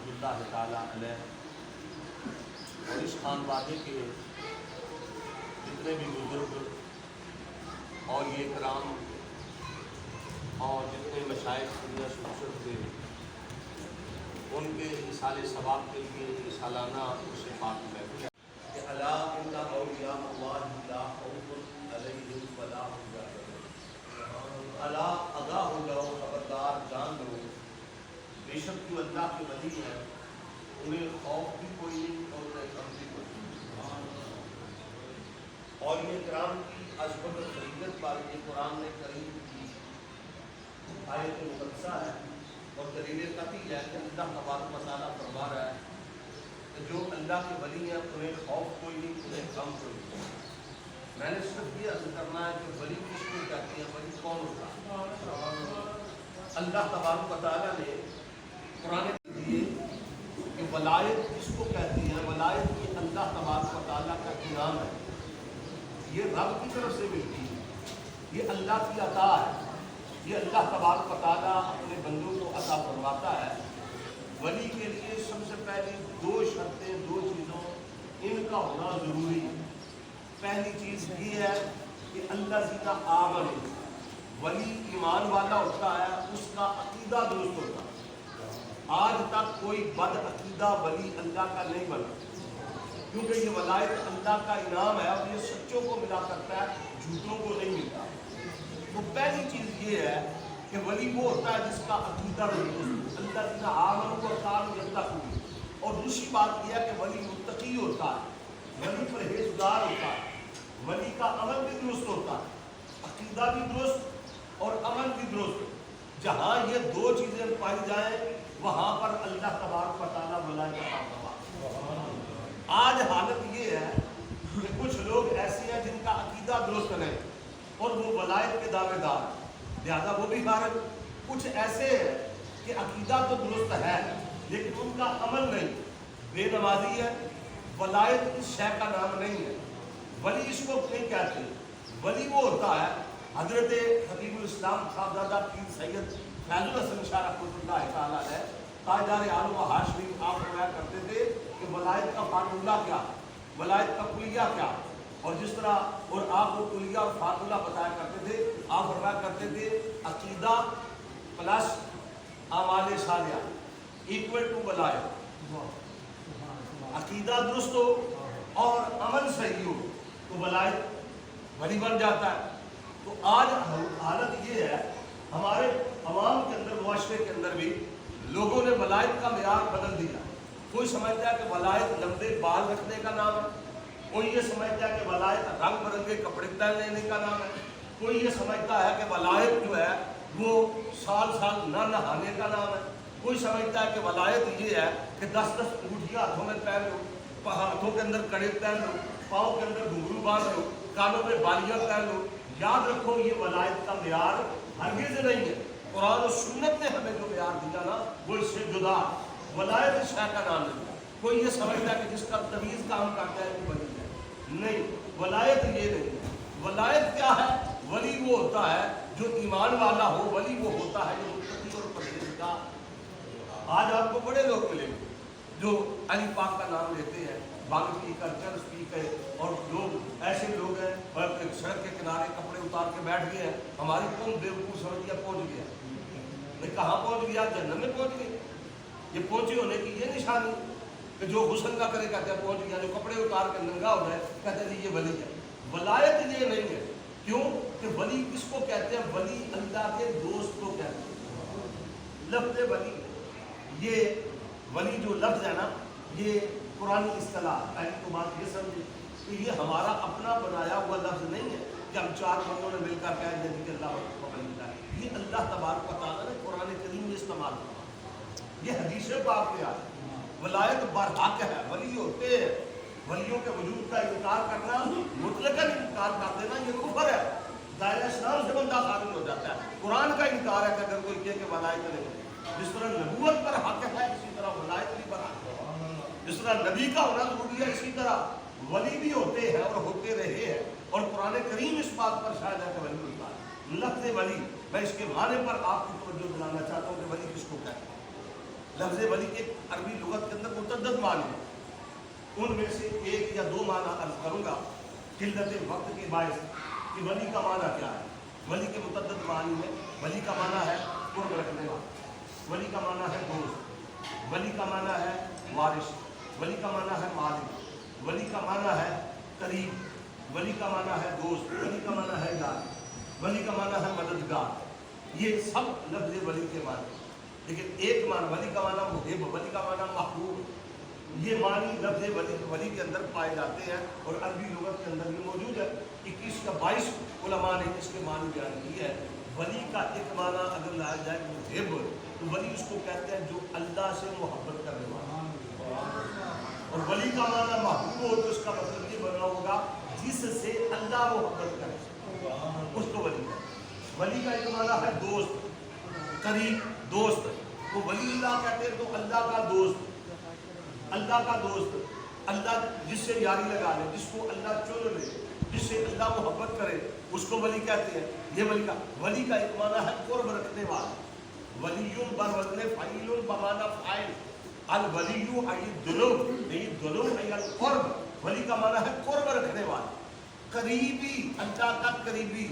رحمۃ اللہ تعالیٰ علیہ اور اس خانوادے کے جتنے بھی بزرگ اور یہ کرام اور جتنے مشائخ دنیا سے گزر تھے ان کے اصال ثواب کے لیے یہ سالانہ اسے پاک محفل ہے کہ الا ان اولیاء اللہ لا خوف علیہم ولا هم يحزنون، الا آگاہ ہو جاؤ، خبردار جان لو، بے شک جو اللہ کے ولی ہیں انہیں خوف بھی کوئی نہیں اور انہیں غم بھی کوئی نہیں۔ اور یہ کرام کی عظمت و فضیلت پر یہ قرآن کریم کی آیت مقدسہ ہے اور دلیل قطعی ہے کہ اللہ تبارک و تعالیٰ فرما رہا ہے کہ جو اللہ کے ولی ہیں انہیں خوف کوئی نہیں، انہیں غم کوئی نہیں۔ میں نے صرف یہ عرض کرنا ہے کہ ولی کس کو کہتے ہیں، ولی کون ہوتا ہے؟ اللہ تبارک و تعالیٰ نے قرآن دیے کہ ولایت کس کو کہتی ہے، ولایت یہ اللہ تبارک و تعالیٰ کا انعام ہے، یہ رب کی طرف سے ملتی ہے، یہ اللہ کی عطا ہے، یہ اللہ تبارک و تعالیٰ اپنے بندوں کو عطا فرماتا ہے۔ ولی کے لیے سب سے پہلی دو شرطیں، دو چیزوں ان کا ہونا ضروری ہے۔ پہلی چیز یہ ہے کہ اللہ زینا آمن، ولی ایمان والا ہوتا ہے، اس کا عقیدہ درست ہوتا ہے۔ آج تک کوئی بد عقیدہ ولی اللہ کا نہیں بنا، کیونکہ یہ ولایت اللہ کا انعام ہے اور یہ سچوں کو ملا کرتا ہے، جھوٹوں کو نہیں ملتا۔ تو پہلی چیز یہ ہے کہ ولی وہ ہوتا ہے جس کا عقیدہ درست، اللہ زینا آمن کو کام یتقون۔ اور دوسری بات یہ ہے کہ ولی متقی ہوتا ہے، ولی پرہیزگار ہوتا ہے، ولی کا عمل بھی درست ہوتا ہے، عقیدہ بھی درست اور عمل بھی درست۔ جہاں یہ دو چیزیں پائی جائیں وہاں پر اللہ تبارک و تعالیٰ ولایت عطا فرماتا ہے۔ آج حالت یہ ہے کہ کچھ لوگ ایسے ہیں جن کا عقیدہ درست نہیں اور وہ ولایت کے دعوے دار ہیں، لہذا وہ بھی خارج۔ کچھ ایسے ہیں کہ عقیدہ تو درست ہے لیکن ان کا عمل نہیں، بے نمازی ہے، ولایت اس شے کا نام نہیں ہے، ولی اس کو نہیں کہتے۔ ولی وہ ہوتا ہے، حضرت حبیب الاسلام صاحبزادہ پیر سید فیض الحسن شاہ رحمۃ اللہ تعالیٰ علیہ تاجدار عالم و ہاشمی، آپ فرمایا کرتے تھے کہ ولایت کا فارمولہ کیا، ولایت کا کلیہ کیا، اور جس طرح اور آپ کو کلیہ اور فارمولہ بتایا کرتے تھے، آپ فرمایا کرتے تھے عقیدہ پلس اعمال صالحہ ایکول ٹو ولایت۔ عقیدہ درست ہو اور عمل صحیح ہو تو ولایت ولی بن جاتا ہے۔ تو آج حالت یہ ہے ہمارے عوام کے اندر، معاشرے کے اندر بھی لوگوں نے ولایت کا معیار بدل دیا۔ کوئی سمجھتا ہے کہ ولایت لمبے بال رکھنے کا نام ہے، کوئی یہ سمجھتا ہے کہ ولایت رنگ برنگے کپڑے پہن لینے کا نام ہے، کوئی یہ سمجھتا ہے کہ ولایت جو ہے وہ سال سال نہ نہانے کا نام ہے، کوئی سمجھتا ہے کہ ولایت یہ ہے کہ 10 انگوٹھیاں ہاتھوں میں پہن لو، ہاتھوں کے اندر کڑے پہن لو، پاؤں کے اندر گھنگرو باندھ لو، کانوں میں بالیاں پہن لو۔ یاد رکھو یہ ولایت کا معیار ہرگز نہیں ہے۔ قرآن و سنت نے ہمیں جو معیار دیا نا وہ اس سے جدا، ولایت اس شے کا نام نہیں۔ کوئی یہ سمجھتا ہے کہ جس کا تمیز کام کرتا ہے وہ ولی ہے، نہیں، ولایت یہ نہیں ہے۔ ولایت کیا ہے؟ ولی وہ ہوتا ہے جو ایمان والا ہو، ولی وہ ہوتا ہے جو متقی اور پرہیزگار۔ آج آپ کو بڑے لوگ ملیں گے جو علی پاک کا نام لیتے ہیں، بانگ پی کر چرس پی کر، اور لوگ ایسے لوگ ہیں سڑک کے کنارے کپڑے اتار کے بیٹھ گئے ہیں، ہماری قوم بیوقوف سمجھ گیا پہنچ گیا۔ میں کہاں پہنچ گیا؟ جنت میں پہنچ گئے۔ یہ پہنچے ہونے کی یہ نشانی کہ جو غسل نہ کرے کہتے ہیں پہنچ گیا، جو کپڑے اتار کے ننگا ہو جائے کہتے ہیں یہ ولی ہے۔ ولایت یہ نہیں ہے۔ کیوں کہ ولی کس کو کہتے ہیں؟ ولی اللہ کے دوست کو کہتے ہیں۔ لفظ ولی، یہ ولی جو لفظ ہے نا یہ قرآن اصطلاح، پہلی تو بات یہ سمجھے کہ یہ ہمارا اپنا بنایا ہوا لفظ نہیں ہے کہ ہم چار بندوں نے مل کر کہہ دیں کہ اللہ کو ولی ہے۔ یہ اللہ تبارک و تعالیٰ نے قرآن کریم میں استعمال کیا، یہ حدیث پاک میں آیا۔ ولایت برحق ہے، ولی ہوتے ہیں، ولیوں کے وجود کا انکار کرنا، مطلقاً انکار کر دینا یہ کفر ہے، دائرہ اسلام سے بندہ خارج ہو جاتا ہے۔ قرآن کا انکار ہے کہ اگر کوئی کہے کہ ولایت نہیں، جس طرح نبوت پر حق ہے اسی طرح ولایت بھی پر حق ہے، جس طرح نبی کا ہونا ضروری ہے اسی طرح ولی بھی ہوتے ہیں اور ہوتے رہے ہیں، اور قرآن کریم اس بات پر شاہد ہے کہ ولی ہوتا ہے۔ لفظ ولی، میں اس کے معنی پر آپ کی توجہ دلانا چاہتا ہوں کہ ولی کس کو کہتے ہیں۔ لفظ ولی کے عربی لغت کے اندر متعدد معنی ہیں، ان میں سے ایک یا دو معنی عرض کروں گا قلت وقت کے باعث کہ ولی کا معنی کیا ہے۔ ولی کے متعدد معنی میں ولی کا معنی ہے قرب رکھنے والا، ولی کا معنی ہے دوست، ولی کا معنی ہے وارث، ولی کا معنی ہے مالک، ولی کا معنی ہے قریب، ولی کا معنی ہے دوست، ولی کا معنی ہے یار، ولی کا معنی ہے مددگار۔ یہ سب لفظ ولی کے معنی، لیکن ایک معنی ولی کا معنی محب، ولی کا معنی محبوب، یہ معنی لفظ ولی کے اندر پائے جاتے ہیں اور عربی لغت کے اندر بھی موجود ہے۔ 21 یا 22 علماء نے اس کے معنی بیان کی ہے۔ ولی کا ایک معنی اگر لایا جائے محب، تو ولی اس کو کہتے ہیں جو اللہ سے محبت کرنے والا، اور ولی کا معنی محبوب ہو تو اس کا مطلب یہ بنا ہوگا جس سے اللہ محبت کرے، اس کو ولی ہے۔ ولی کا ایک معنی ہے دوست، قریب، دوست، تو ولی اللہ کہتے ہیں تو اللہ کا دوست، اللہ کا دوست، اللہ جس سے یاری لگا لے، جس کو اللہ چن لے، جس سے اللہ محبت کرے، اس کو ولی کہتے ہیں۔ یہ ولی کا ایک معنی ہے قرب رکھنے والا، ولی بر وزن فعیل بمعنی فاعل، الولی ای دلو، یہ دلو ای القرب، ولی کا معنی ہے قرب رکھنے والا، قریبی، اللہ کا قریبی،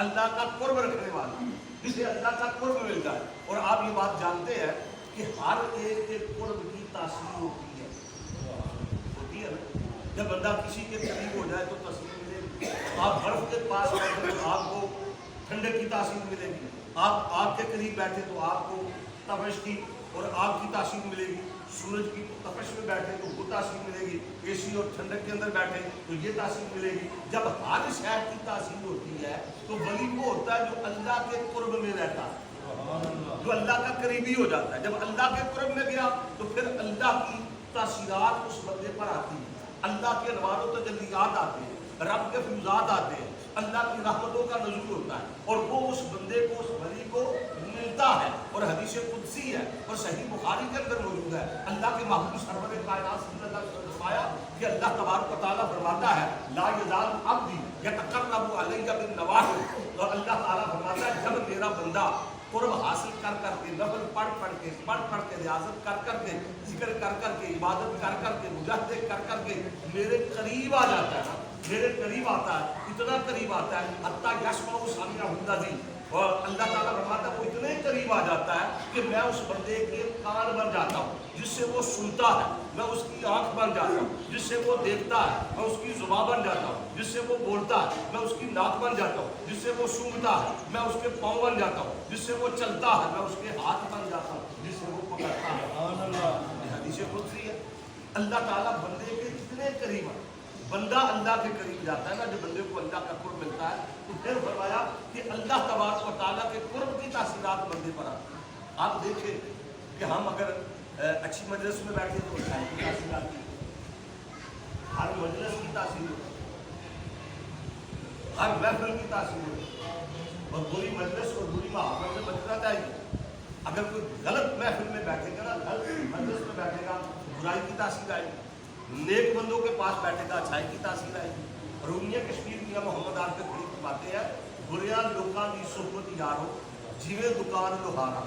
اللہ کا قرب رکھنے والا، جسے اللہ کا قرب مل جائے۔ اور آپ یہ بات جانتے ہیں کہ ہر ایک کے قرب کی تاثیر ہوتی ہے نا، جب بندہ کسی کے قریب ہو جائے تو تاثیر ملے گی۔ آپ برف کے پاس بیٹھے تو آپ کو ٹھنڈے کی تاثیر ملے گی، آپ آگ کے قریب بیٹھے تو آپ کو تپش کی اور آگ کی تاثیر ملے گی، سورج کی تپش میں بیٹھے تو وہ تاثیر ملے گی، اے سی اور ٹھنڈک کے اندر بیٹھے تو یہ تاثیر ملے گی۔ جب ہر شے کی تاثیر ہوتی ہے تو ولی وہ ہوتا ہے جو اللہ کے قرب میں رہتا ہے، جو اللہ کا قریبی ہو جاتا ہے۔ جب اللہ کے قرب میں گیا تو پھر اللہ کی تاثیرات اس بندے پر آتی ہیں، اللہ کے انوار و تجلیات آتے ہیں، رب کے فیوزات آتے ہیں، اللہ کی رحمتوں کا نزول ہوتا ہے اور وہ اس بندے کو، اس ولی کو ملتا ہے۔ اور حدیث قدسی ہے اور صحیح بخاری کے اندر موجود ہے، اللہ کے محبوب سرور کائنات صلی اللہ علیہ وسلم نے فرمایا کہ اللہ تبارک و تعالیٰ فرماتا ہے لا یزال عبدی یتقرب الی بالنوافل، اور اللہ تعالیٰ فرماتا ہے جب میرا بندہ قرب حاصل کر کر کے، نفل پڑھ کے، ریاضت کر کے، ذکر کر کے، عبادت کر کے، مجاہدے کر کے میرے قریب آ جاتا ہے نا، میرے قریب آتا ہے، اتنا قریب آتا ہے حتیٰ یسمع سامع الذی، اور اللہ تعالیٰ فرماتا ہے وہ اتنے قریب آ جاتا ہے کہ میں اس بندے کے کان بن جاتا ہوں جس سے وہ سنتا ہے، میں اس کی آنکھ بن جاتا ہوں جس سے وہ دیکھتا ہے، میں اس کی زبان بن جاتا ہوں جس سے وہ بولتا ہے، میں اس کی ناک بن جاتا ہوں جس سے وہ سونگھتا ہے، میں اس کے پاؤں بن جاتا ہوں جس سے وہ چلتا ہے، میں اس کے ہاتھ بن جاتا ہوں جس سے وہ پکڑتا ہے۔ یہ حدیث قدسی ہے۔ اللہ تعالیٰ بندے کے اتنے قریب ہے، بندہ اللہ کے قریب جاتا ہے نا، جب بندے کو اللہ کا قرب ملتا ہے تو پھر فرمایا کہ اللہ تبارک و تعالیٰ کے قرب کی تاثیرات بندے پر آتی ہیں۔ آپ دیکھیں کہ ہم اگر اچھی مجلس میں بیٹھے تو اچھائی کی تاثیر آتی ہے، ہر مجلس کی تاثیر ہوتی ہے، ہر محفل کی تاثیر ہوتی ہے، اور بری مجلس اور بری محفل سے بچنا چاہیے۔ اگر کوئی غلط محفل میں بیٹھے گا نا، غلط مجلس میں بیٹھے گا تو برائی کی تاثیر آئے گی، نیک بندوں کے پاس بیٹھے گا اچھائی کی تاثیر آئے گی۔ رومیہ کشمیر میاں محمد آل کے قریب کی باتیں ہیں، بریاں لوکاں دی صحبت یارو جیویں دکان لوہارا،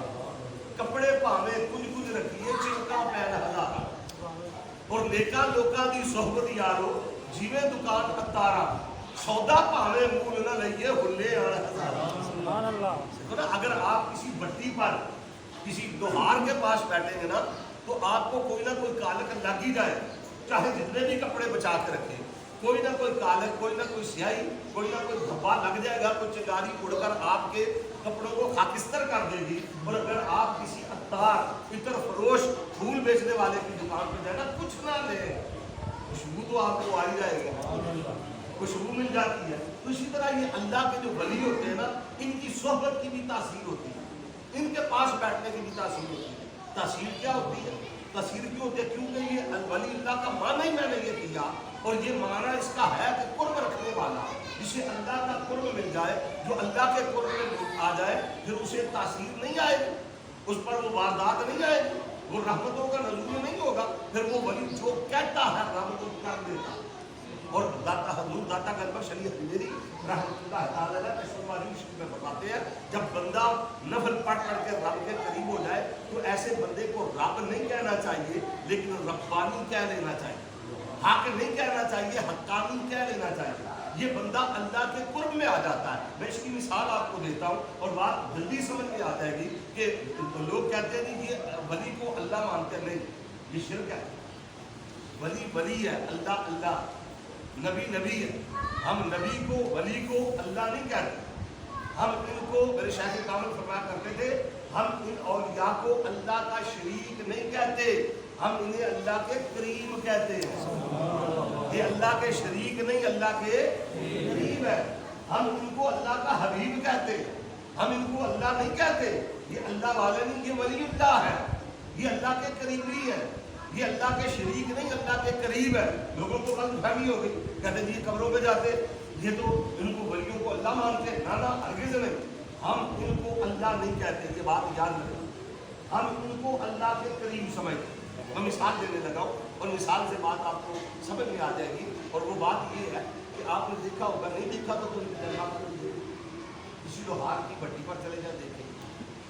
کپڑے پاویں کچھ کچھ رکھیے چمکا پین ہزارا، اور نیکاں لوکاں دی صحبت یارو جیویں دکان اتارا، سودا پاویں مول نہ لئیے ہلے آن ہزارا۔ سبحان اللہ۔ اگر آپ کسی بٹی پر، کسی لوہار کے پاس بیٹھیں گے نا تو آپ کو کوئی نہ کوئی کالک لگ ہی جائے، چاہے جتنے بھی کپڑے بچا کے رکھیں، کوئی نہ کوئی کالک، کوئی نہ کوئی سیاہی، کوئی نہ کوئی دھبا لگ جائے گا، کوئی چنگاری اڑ کر آپ کے کپڑوں کو خاکستر کر دے گی۔ اور اگر آپ کسی عطار، عطر فروش، پھول بیچنے والے کی دکان پہ جائے نا، کچھ نہ لیں، خوشبو تو آپ کو آ ہی جائے گی، خوشبو مل جاتی ہے۔ تو اسی طرح یہ اللہ کے جو ولی ہوتے ہیں نا، ان کی صحبت کی بھی تاثیر ہوتی ہے، ان کے پاس بیٹھنے کی بھی تاثیر ہوتی ہے۔ تاثیر کیا ہوتی ہے؟ تاثیر کیوں ہوتی ہے؟ کیونکہ یہ ولی اللہ کا معنی ہی میں نے یہ کیا، اور یہ معنی اس کا ہے کہ قرب رکھنے والا، جسے اللہ کا قرب مل جائے، جو اللہ کے قرب میں آ جائے، پھر اسے تاثیر نہیں آئے گی، اس پر وہ واردات نہیں آئے گی، وہ رحمتوں کا نزول نہیں ہوگا، پھر وہ ولی جو کہتا ہے رب کو کر دیتا۔ اور داتا گنبخش علی حجویری رحمۃ اللہ تعالی علیہ اشرف میں بتاتے ہیں جب بندہ نفل پڑھ کے رب کے قریب ہو جائے تو ایسے بندے کو رب نہیں کہنا چاہیے لیکن ربانی کہہ لینا چاہیے، حق نہیں کہنا چاہیے، حقانی کہہ لینا چاہیے. یہ بندہ اللہ کے قرب میں آ جاتا ہے. میں اس کی مثال آپ کو دیتا ہوں اور بات جلدی سمجھ میں آ جائے گی کہ لوگ کہتے ہیں کہ یہ ولی کو اللہ مانتے ہیں. نہیں، یہ شرک ہے. ولی ولی ہے، اللہ اللہ، نبی نبی ہے. ہم نبی کو ولی کو اللہ نہیں کہتے. ہم ان کو میرے شیخ کامل فرمایا کرتے تھے ہم ان اولیاء کو اللہ کا شریک نہیں کہتے، ہم انہیں اللہ کے قریب کہتے ہیں. یہ اللہ کے شریک نہیں، اللہ کے قریب ہے. ہم ان کو اللہ کا حبیب کہتے ہیں، ہم ان کو اللہ نہیں کہتے. یہ اللہ والے نہیں، یہ ولی اللہ ہے، یہ اللہ کے قریبی ہے. یہ اللہ کے شریک نہیں، اللہ کے قریب ہے. لوگوں کو غلط فہمی ہو گئی، کہتے ہیں یہ قبروں پہ جاتے، یہ تو ان کو ولیوں کو اللہ مانتے ہیں. نہ ہرگز نہیں، ہم ان کو اللہ نہیں کہتے. یہ بات یاد رکھیں، ہم ان کو اللہ کے قریب سمجھتے. میں مثال دینے لگا ہوں اور مثال سے بات آپ کو سمجھ میں آ جائے گی. اور وہ بات یہ ہے کہ آپ نے دیکھا ہوگا، نہیں دیکھا تو کسی لوہار کی بھٹی پر چلے جائیں دیکھیں.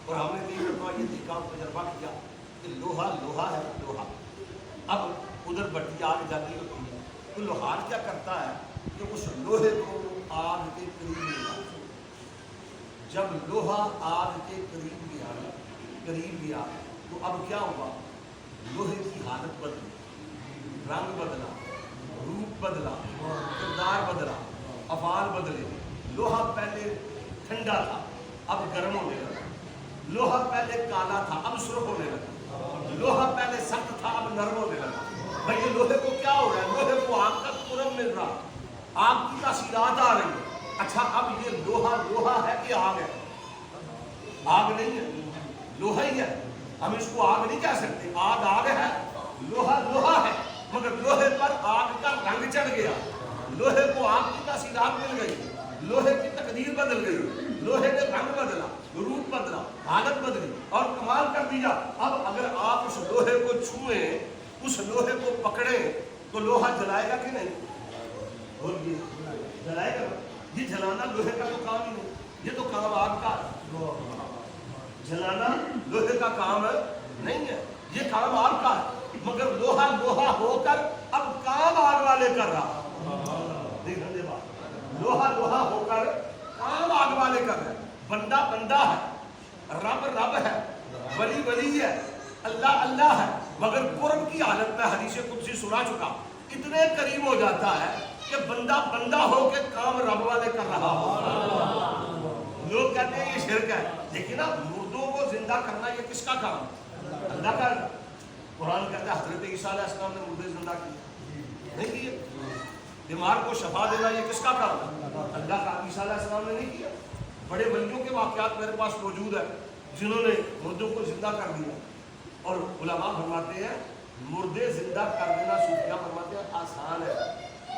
اور ہم نے کئی مرتبہ یہ دیکھا اور تجربہ کیا کہ لوہا لوہا ہے، لوہا. اب ادھر بھٹی آگ جاتی ہوتی ہے تو لوہار کیا کرتا ہے کہ اس لوہے کو آگ کے قریب لے جاتا ہے. جب لوہا آگ کے قریب گیا تو اب کیا ہوا؟ لوہے کی حالت بدلی، رنگ بدلا، روپ بدلا، کردار بدلا، افعال بدلے. لوہا پہلے ٹھنڈا تھا اب گرم ہونے لگا. لوہا پہلے کالا تھا اب سرخ ہونے لگا. لوہا پہلے سخت تھا اب نرم ہونے لگا. بھائی یہ لوہے کو کیا ہو رہا ہے؟ لوہے کو آگ کا قرب مل رہا، آگ کی تاثیرات آ رہی ہیں. اچھا اب یہ لوہا لوہا ہے کہ آگ ہے؟ آگ نہیں ہے، لوہا ہی ہے. ہم اس کو آگ نہیں کہہ سکتے. آگ آگ ہے، لوہا لوہا ہے. مگر لوہے پر آگ کا رنگ چڑھ گیا، لوہے کو آگ کی تاثیرات مل گئی، لوہے کی تقدیر بدل گئی، لوہے نے رنگ بدلا، روپ بدلا، حالت بدلی اور کمال کر دیا. اب اگر آپ اس لوہے کو چھوئیں، اس لوہے کو پکڑیں تو لوہا جلائے گا کہ نہیں؟ بولیے جلائے گا. یہ جلانا لوہے کا تو کام ہی نہیں، یہ تو کام آگ کا ہے. جلانا لوہے کا کام نہیں ہے، یہ کام آگ کا ہے. مگر لوہا لوہا ہو کر اب کام آگ والے کر رہا. لوہا لوہا ہو کر کام آگ والے کر رہے. بندہ بندہ ہے، رب رب ہے، ولی ولی ہے، اللہ اللہ ہے. مگر قرب کی حالت میں حدیث قدسی سنا چکا، اتنے قریب ہو جاتا ہے کہ بندہ بندہ ہو کے کام رب والے کر رہا ہو. لوگ کہتے ہیں یہ شرک ہے. لیکن نا مردوں کو زندہ کرنا یہ کس کا کام؟ اللہ کا. قرآن کہتا ہے حضرت عیسیٰ علیہ السلام نے مردے زندہ کیے، نہیں کیے. بیمار کو شفا دینا یہ کس کا کام ہے؟ اللہ کا. عیسیٰ علیہ السلام نے نہیں کیا. بڑے ولیوں کے واقعات میرے پاس موجود ہیں جنہوں نے مردوں کو زندہ کر دیا. اور علماء فرماتے ہیں مردے زندہ کر دینا، صوفیاء فرماتے ہیں آسان ہے،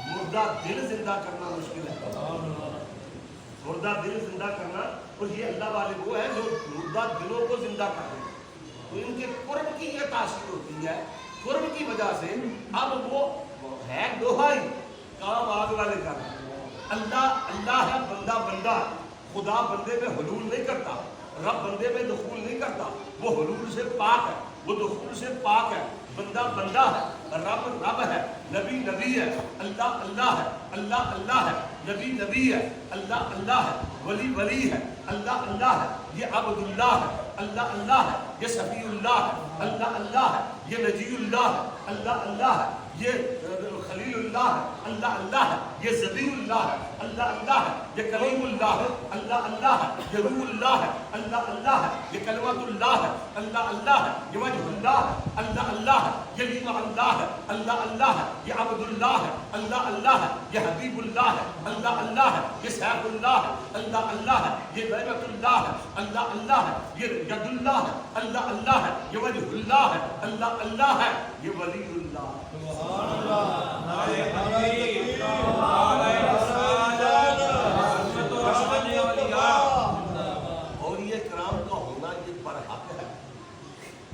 مردہ دل زندہ کرنا مشکل ہے. مردہ دل زندہ کرنا، اور یہ اللہ والے وہ ہیں جو مردہ دلوں کو زندہ کر دیں. تو ان کے قرب کی یہ تاثیر ہوتی ہے. قرب کی وجہ سے اب وہ ہے لوہا ہی، کام آگ والے کر رہے ہیں. اللہ اللہ ہے، بندہ بندہ ہے. خدا بندے میں حلول نہیں کرتا، رب بندے میں دخول نہیں کرتا. وہ حلول سے پاک ہے، وہ دخول سے پاک ہے. بندہ بندہ ہے، رب رب ہے، نبی نبی ہے، اللہ اللہ ہے، اللہ اللہ ہے، نبی نبی ہے، اللہ اللہ ہے، ولی ولی ہے، اللہ اللہ ہے. یہ عبد اللہ ہے، اللہ اللہ ہے. یہ صفی اللہ ہے، اللہ اللہ ہے. یہ نجی اللہ ہے، اللہ اللہ ہے. یہ خلیل اللہ ہے، اللہ اللہ ہے. یہ ذبیح اللہ ہے، اللہ اللہ ہے. یہ کلیم اللہ ہے، اللہ اللہ ہے. یہ روح اللہ ہے، اللہ اللہ ہے. یہ کلمت اللہ ہے، اللہ اللہ ہے. یہ وجہ اللہ ہے، اللہ اللہ ہے. یہ لیمہ اللہ ہے، اللہ اللہ ہے. یہ عبد اللہ ہے، اللہ اللہ ہے. یہ حبیب اللہ ہے، اللہ اللہ ہے. یہ سیف اللہ ہے، اللہ اللہ ہے. یہ نعمت اللہ ہے، اللہ اللہ ہے. یہ ید اللہ ہے، اللہ اللہ ہے. یہ وجہ اللہ ہے، اللہ اللہ ہے. یہ ولی اللہ. سبحان اللہ. نعرہ تکبیر، نعرہ رسالت، اولیاء کرام کا ہونا یہ برحق ہے.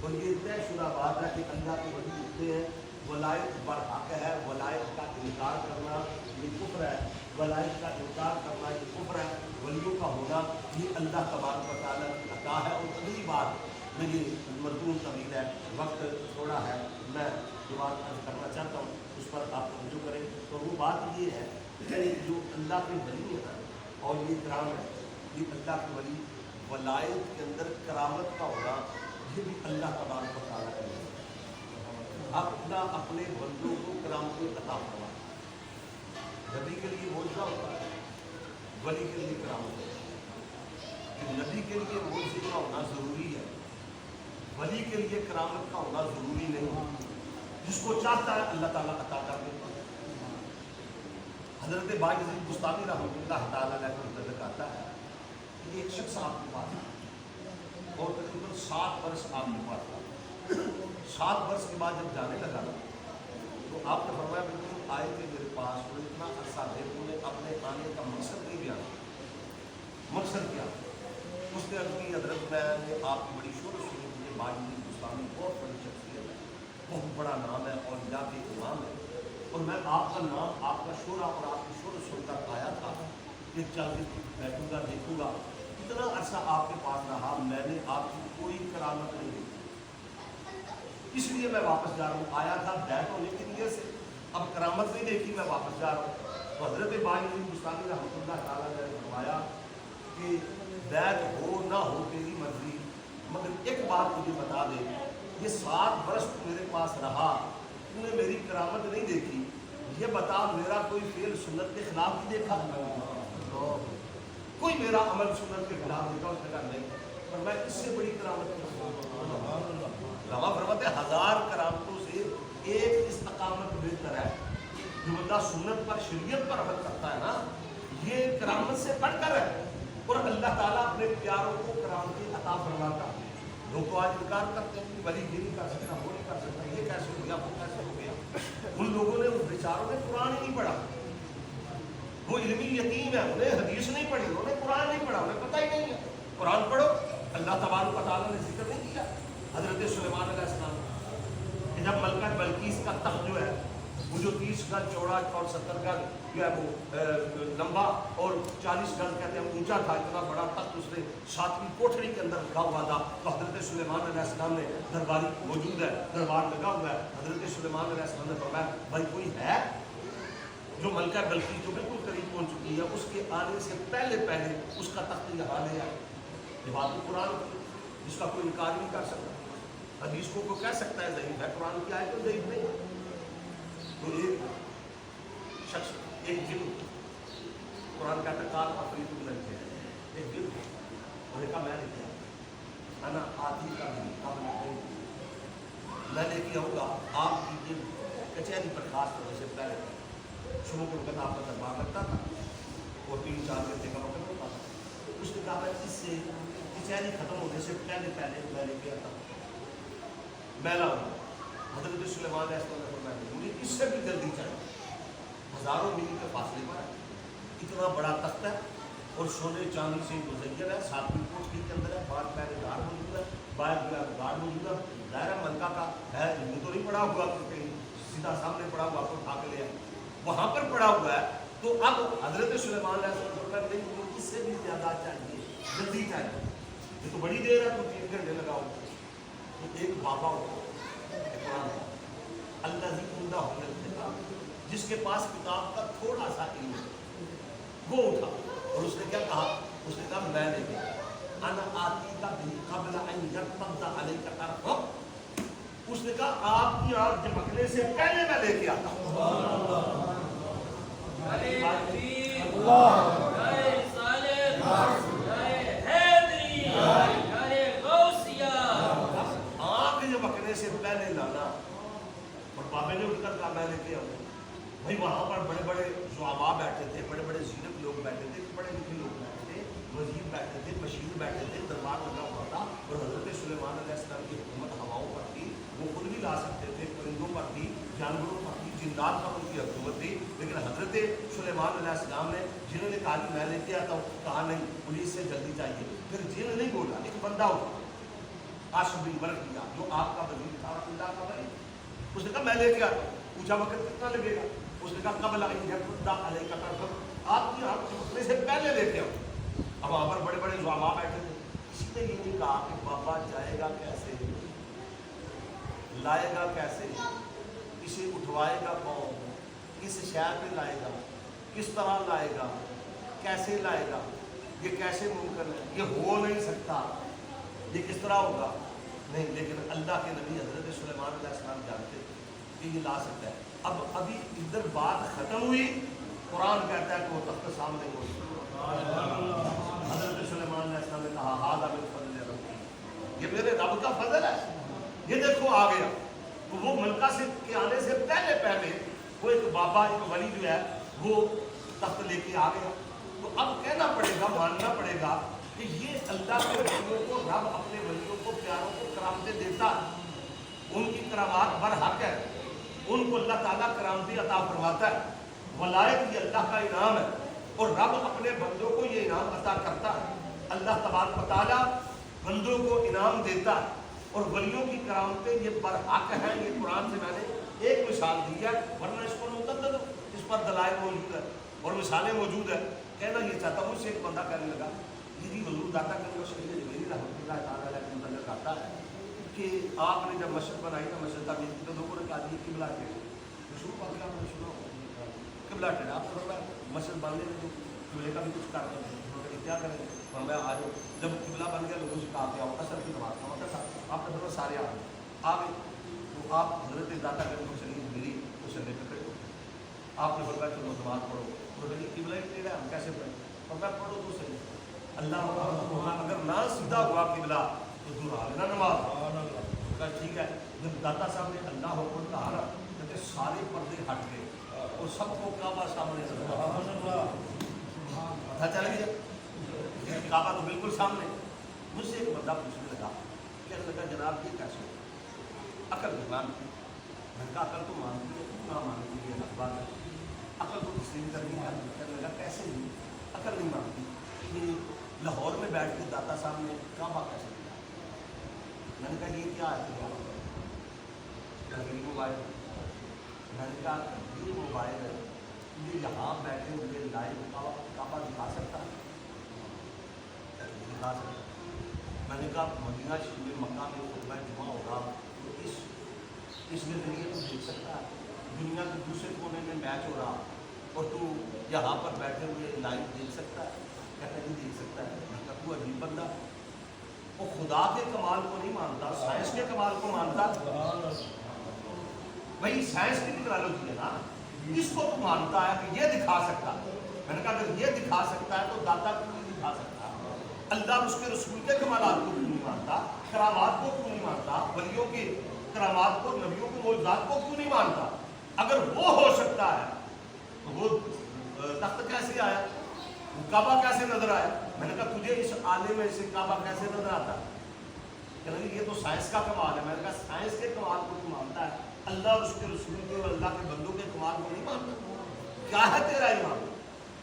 اور یہ طے شدہ بات ہے کہ اللہ کے ولی ہوتے ہیں. ولایت برحق ہے. ولایت کا انکار کرنا یہ کفر ہے، ولایت کا انکار کرنا یہ کفر ہے، ولیوں کا ہونا یہ اللہ تبارک و تعالیٰ کی عطا ہے۔ اور اگلی بات میں یہ مردون طویل ہے، وقت تھوڑا ہے، میں جو بات عرض کرنا چاہتا ہوں اس پر آپ توجہ کریں، تو وہ بات یہ ہے کہ جو اللہ کے ولی ہے اور یہ کرام ہے، یہ اللہ کے ولی ولایت کے اندر کرامت کا ہونا یہ بھی اللہ تبارک و تعالیٰ کا ہے۔ اپنا اپنے بندوں کو کرامتیں عطا فرما، نبی کے لیے معجزہ ہوتا ہے، ولی کے لیے کرامت ہوتا ہے۔ نبی کے لیے معجزے کا ہونا ضروری ہے، ولی کے لیے کرامت کا ہونا ضروری نہیں، جس کو چاہتا ہے اللہ تعالیٰ عطا کر دیتا ہے۔ حضرت باقی بستانی رحمۃ اللہ تعالیٰ علیہ کو متعلق آتا ہے کہ ایک شخص آپ کے پاس اور تقریباً 7 برس آپ کے پاس تھا۔ 7 برس کے بعد جب جانے لگا تو آپ نے فرمایا بالکل آئے تھے میرے پاس اور اتنا عرصہ ہے انہیں اپنے آنے کا مقصد نہیں بیان کیا۔ مقصد کیا؟ اس نے عرض کی حضرت میں نے آپ کی بڑی شہرت سنی، مجھے باقی اسلامی بہت بڑی شخصیت ہے، بہت بڑا نام ہے اور یا کے امام ہے، اور میں آپ کا نام، آپ کا شعرا اور آپ کی شہرت سن کر آیا تھا کہ چل کے بیٹھوں گا دیکھوں گا۔ اتنا عرصہ آپ کے پاس رہا، میں نے آپ کی کوئی کرامت نہیں دیکھی، اس لیے میں واپس جا رہا ہوں۔ آیا تھا بیت ہونے کے لیے سے، اب کرامت نہیں دیکھی، میں واپس جا رہا ہوں۔ تو حضرت باقی مستانی رحمۃ اللہ تعالیٰ نے فرمایا کہ بیت ہو نہ ہو تیری مرضی، مگر ایک بات مجھے بتا دے، یہ 7 برس تو میرے پاس رہا، تو نے میری کرامت نہیں دیکھی، یہ بتا میرا کوئی فعل سنت کے خلاف بھی دیکھا، کوئی میرا عمل سنت کے خلاف دیکھا؟ اس نے کہا نہیں، پر میں اس سے بڑی کرامت علامہ فرماتے ہیں 1000 کرامتوں سے ایک استقامت بہتر ہے۔ جو بندہ سنت پر، شریعت پر عمل کرتا ہے نا، یہ کرامت سے بڑھ کر ہے، اور اللہ تعالیٰ اپنے پیاروں کو کرامتیں عطا فرماتا ہے۔ لوگ تو آج انکار کرتے ہیں کہ ولی یہ نہیں کر سکتا، وہ نہیں کر سکتا، یہ کیسے ہو گیا، وہ کیسے ہو گیا۔ ان لوگوں نے، اس بیچاروں نے قرآن ہی نہیں پڑھا، وہ علمی یتیم ہے، انہیں حدیث نہیں پڑھی، انہوں نے قرآن نہیں پڑھا، انہیں پتہ ہی نہیں ہے۔ قرآن پڑھو، اللہ تبارک و تعالیٰ نے ذکر نہیں کیا حضرت سلیمان علیہ السلام کہ جب ملکہ بلقیس کا تخت جو ہے وہ جو 30 گز چوڑا اور 70 گز جو ہے وہ لمبا اور 40 گز کہتے ہیں اونچا تھا، اتنا بڑا تخت اس نے 7ویں کوٹھری کے اندر رکھا ہوا تھا، تو حضرت سلیمان علیہ السلام نے، درباری موجود ہے، دربار لگا ہوا ہے، حضرت سلیمان علیہ السلام نے فرمایا بھائی کوئی ہے جو ملکہ بلقیس جو بالکل قریب پہنچ چکی ہے، اس کے آنے سے پہلے اس کا تخت یہاں لے آئے۔ یہ بات قرآن کی، جس کا کوئی انکار نہیں کر سکتا۔ حدیث کو کوئی کہہ سکتا ہے ضعیف ہے، قرآن کی آیت تو ضعیف نہیں۔ تو ایک شخص، ایک جن، قرآن کہتا ہے کال افریت لگتے ہیں، ایک جن اور ایک میں لے کے آؤں، انا آتی کا بھی قبل نہیں، میں لے کے آؤں گا آپ کی جن کچہری پر خاص طور سے پہلے شروع کو وقت آپ کا دربار لگتا تھا اور 3-4 گھنٹے کا وقت ہوتا تھا۔ اس نے کہا میں اس سے کچہری ختم ہونے سے پہلے میں لے کے آتا ہوں، میں لاؤں۔ حضرت سلیمان علیہ السلام نے فرمایا مجھے اس سے بھی جلدی چاہیے، ہزاروں میل کے فاصلے پر ہے، اتنا بڑا تخت ہے اور سونے چاندی سے مزین ہے، 7ویں کوٹھری کے اندر ہے، باہر پہلے گارڈ موجود ہے، باہر جو ہے گارڈ موجود ہے، دائرہ ملکہ کا ہے، یہ تو نہیں پڑا ہوا کہ سیدھا سامنے پڑا ہوا کو اٹھا کے لے آئے، وہاں پر پڑا ہوا ہے۔ تو اب حضرت سلیمان علیہ السلام نے فرمایا نہیں مجھے اس سے بھی زیادہ چاہیے، جلدی چاہیے، یہ تو بڑی دیر ہے، تو 3 گھنٹے لگاؤ۔ تو ایک بابا ہوتا اللہ عمدہ ہونے، جس کے پاس کتاب کا تھوڑا سا علم ہے، وہ اٹھا اور اس نے کیا کہا؟ اس نے کہا میں نے کہا انا آتی کا بھی قبل ان یرتد علیک طرفک، اس نے کہا آپ کی آنکھ جھپکنے سے پہلے میں لے کے آتا ہوں۔ سے پہلے لانا، اور بابے نے اٹھ کر کہا میں لے کے آؤں۔ بھائی وہاں پر بڑے بڑے زعماء بیٹھے تھے، بڑے بڑے زینت لوگ بیٹھے تھے، بڑے لکھے لوگ بیٹھے تھے، وزیر بیٹھے تھے، مشیر بیٹھے تھے، دربار لگا ہوا تھا، اور حضرت سلیمان علیہ السلام کی حکومت ہواؤں پر تھی، وہ خود بھی لا سکتے تھے، پرندوں پر تھی، جانوروں پر تھی، جنات پر ان کی حکومت تھی، لیکن حضرت سلیمان علیہ السلام نے جنہوں نے کہا کہ میں لے کے آتا ہوں، کہا نہیں پولیس سے جلدی چاہیے۔ پھر جن نہیں بولا، ایک بندہ ہوتا عاصم بن برقیہ جو آپ کا وزیر تھا اللہ کا ولی، اس نے کہا میں لے کے آتا ہوں۔ پوچھا وقت کتنا لگے گا؟ اس نے کہا قبل ان یرد علیک طرفک، آپ کی آنکھ چمکنے سے پہلے لیتے ہو. اب وہاں پر بڑے بڑے زعماء بیٹھے تھے. کسی نے یہ نہیں کہا کہ بابا جائے گا کیسے، لائے گا کیسے، اسے اٹھوائے گا کون، کس شہر میں لائے گا، کس طرح لائے گا، کیسے لائے گا، یہ کیسے ممکن ہے، یہ ہو نہیں سکتا، یہ کس طرح ہوگا. نہیں، لیکن اللہ کے نبی حضرت سلیمان علیہ السلام جانتے کہ یہ لا سکتا ہے. اب ابھی ادھر بات ختم ہوئی، قرآن کہتا ہے کہ وہ تخت سامنے ہوئی. حضرت سلیمان علیہ السلام نے کہا ھذا من فضل ربی، یہ میرے رب کا فضل ہے، یہ دیکھو آ گیا. تو وہ ملکہ سے کے آنے سے پہلے وہ ایک بابا، ایک ولی جو ہے وہ تخت لے کے آ گیا. تو اب کہنا پڑے گا، ماننا پڑے گا کہ یہ اللہ کے ولیوں کو، رب اپنے ولیوں کو، پیاروں کو کرامتیں دیتا ہے، ان کی کرامات برحق ہے، ان کو اللہ تعالیٰ کرامتی عطا فرماتا ہے. ولایت یہ اللہ کا انعام ہے اور رب اپنے بندوں کو یہ انعام عطا کرتا ہے. اللہ تبارک و تعالیٰ بندوں کو انعام دیتا ہے اور ولیوں کی کرامتیں یہ برحق ہیں. یہ قرآن سے میں نے ایک مثال دی ہے، ورنہ اس پر متعدد اس پر دلائل موجود ہے اور مثالیں موجود ہیں. کہنا یہ چاہتا ہوں، اس سے ایک بندہ کہنے لگا جی حضور داتا کرنے شریف جبیری رحمۃ اللہ تعالیٰ علیہ کے متعلق آتا ہے کہ آپ نے جب مسجد بنائی نا، مسجد تعمیر کی، تو لوگوں نے کہا جی قبلہ ٹیڑھا، مشہور بات کا میں سنا قبلہ ٹیڑھا. آپ کو مسجد بننے میں جو قبلے کا بھی کچھ کر رہے ہیں، کیا کریں گے؟ میں آ جاؤ. جب قبلہ بن گیا لوگوں سے کہا کہ آؤ اثر کی نماز کا وقت تھا، آپ نے فرمایا سارے آ گئے. تو آپ حضرت داتا کرنے شریف جبیری اس سے لے کر کھڑے ہو. آپ نے فرمایا چلو نماز پڑھو. قبلہ ہی ٹیڑھا ہم کیسے پڑھیں؟ اور میں پڑھو تو صحیح. اللہ اگر نہ سیدھا ہوا قبلہ تو دور آ لینا نماز. ٹھیک ہے. جب داتا صاحب نے اللہ حکم کہا نا، کہتے سارے پردے ہٹ گئے اور سب کو کعبہ سامنے پتہ چل گیا کعبہ تو بالکل سامنے. مجھ سے ایک بندہ پوچھنے لگا، کہنے لگا جناب یہ کیسے ہو؟ عقل نہیں مانتی. میں نے کہا عقل تو مانتی ہے، نہ مانتی ہے الگ بات ہے، عقل تو تسلیم کرنی ہے. کہنے لگا کیسے نہیں عقل نہیں مانتی؟ یہ لاہور میں بیٹھ کے داتا صاحب نے کعبہ کیسے کیا؟ میں نے کہا یہ کیا ہے؟ یہ موبائل. میں نے کہا یہ موبائل ہے، یہ یہاں بیٹھے ہوئے لائیو کعبہ دکھا سکتا ہے؟ دکھا سکتا. میں نے کہا مدینہ شریف میں مکہ میں خطبہ جمعہ ہوگا تو اس کے ذریعے تو دیکھ سکتا ہے. دنیا کے دوسرے کونے میں میچ ہو رہا اور تو یہاں پر بیٹھے ہوئے لائیو دیکھ سکتا ہے؟ کہتا نہیں دیکھ سکتا ہے. میں کہا تو عجیب بندہ، وہ خدا کے کمال کو نہیں مانتا، سائنس کے کمال کو مانتا. بھائی سائنس کی ٹیکنالوجی ہے نا، اس کو تو مانتا ہے کہ یہ دکھا سکتا ہے. میں نے کہا اگر یہ دکھا سکتا ہے تو داتا کو نہیں دکھا سکتا؟ اللہ اس کے رسول کے کمالات کو کیوں نہیں مانتا؟ کرامات کو کیوں نہیں مانتا؟ ولیوں کی کرامات کو، نبیوں کے معجزات کو کیوں نہیں مانتا؟ اگر وہ ہو سکتا ہے تو وہ تخت کیسے آیا؟ کعبہ کیسے نظر آیا؟ میں نے کہا تجھے اس عالم میں سے کعبہ کیسے نظر آتا ہے؟ کہنے لگے یہ تو سائنس کا کمال ہے. میں نے کہا سائنس کے کمال کو تو مانتا ہے، اللہ اور اس کے رسول کے اور اللہ کے بندوں کے کمال کو نہیں مانتا. کیا ہے تیرا ایمان؟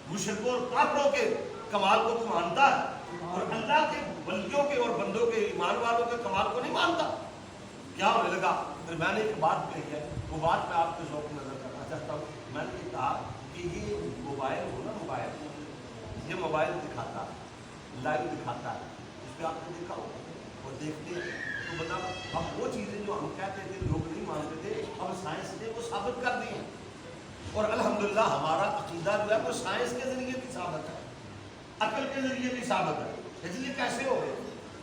مشرکوں اور کافروں کے کمال کو تو مانتا ہے اور اللہ کے ولیوں کے اور بندوں کے ایمان والوں کے کمال کو نہیں مانتا. کیا ہونے لگا؟ پھر میں نے ایک بات کہی ہے، وہ بات میں آپ کے ذوق نظر کرنا چاہتا ہوں. میں نے یہ کہا کہ یہ موبائل ہو نا، موبائل یہ موبائل دکھاتا ہے، لائیو دکھاتا ہے. اس پہ آپ نے دیکھا ہوگا اور دیکھتے ہیں تو بتا اب وہ چیزیں جو ہم کہتے تھے لوگ نہیں مانتے تھے، اب سائنس نے وہ ثابت کر دی ہیں. اور الحمدللہ ہمارا عقیدہ جو ہے وہ سائنس کے ذریعے بھی ثابت ہے، عقل کے ذریعے بھی ثابت ہے. اس لیے کیسے ہو گئے؟